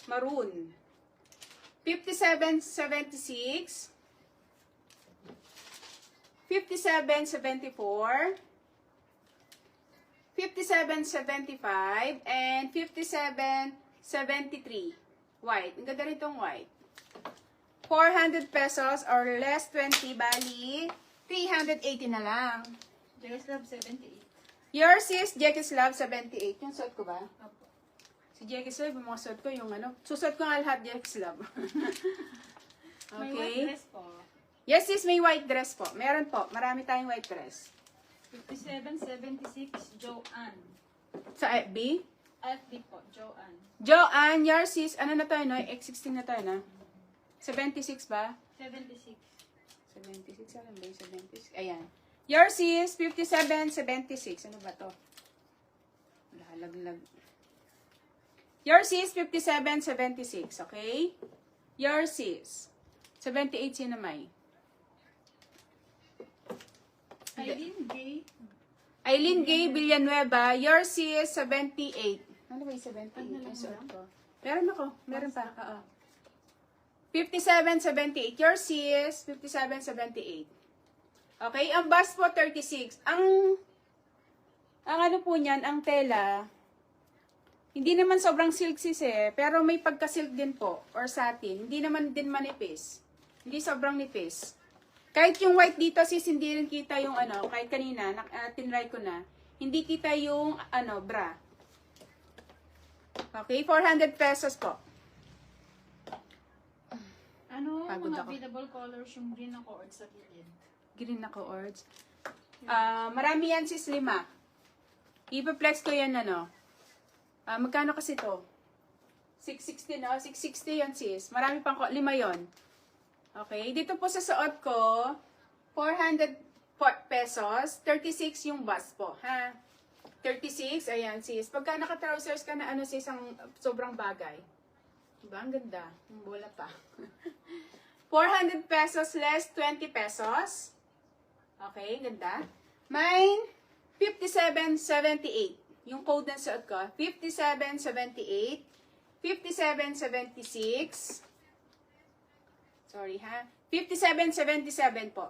maroon. 5776, 5774, 5775, and 5773. White. Ang ganda rin itong white. 400 pesos or less 20, bali 380 na lang. Jackie's Love 78. Yours is Jackie's Love 78. Yung suot ko ba? Opo. Si Jackie's Love, yung mga suot ko, yung ano. Susot ko nga lahat Jackie's Love. May white Okay. dress po. Yes, sis, may white dress po. Meron po. Marami tayong white dress. 5776, Joanne. Sa FB? FB po, Joanne. Joanne, yours is, ano na tayo, no? X16 na tayo, na? 76 ba? 76. 76, alam ba yung 76? Ayan. Yours is 5776. Ano ba to? Lalaglag. Yours is 5776, okay? Yours is 78 sino may? Eileen Gay Villanueva, yours is 78. Ano ba yung 78? Ang suot ko. Meron ako. Meron pa. Oo. 5778. Yours is 5778. Okay, ang bust po 36. Ang ano po niyan, ang tela, hindi naman sobrang silk sis eh, pero may pagka-silk din po, or satin. Hindi naman din manipis. Hindi sobrang nipis. Kahit yung white dito sis, hindi rin kita yung ano, kahit kanina, tinry ko na, hindi kita yung ano, bra. Okay, 400 pesos po. Ano Pagod mga ako. available colors yung green na cord sa gilid? Green na coords. Marami yan sis, 5. Ipaplex ko yan ano. Magkano kasi to? 660 no? 660 yan sis. Marami pang 5 yon. Okay. Dito po sa suot ko, 400 pesos. 36 yung bust po. Ha? 36. Ayan sis. Pagka naka-trousers ka na ano sis, ang sobrang bagay. Diba? Ang ganda. Ang bola pa. 400 pesos less 20 pesos. Okay, ganda. Mine, 5778. Yung code ng suot ko, 5778, 5776. Sorry ha. 5777 po.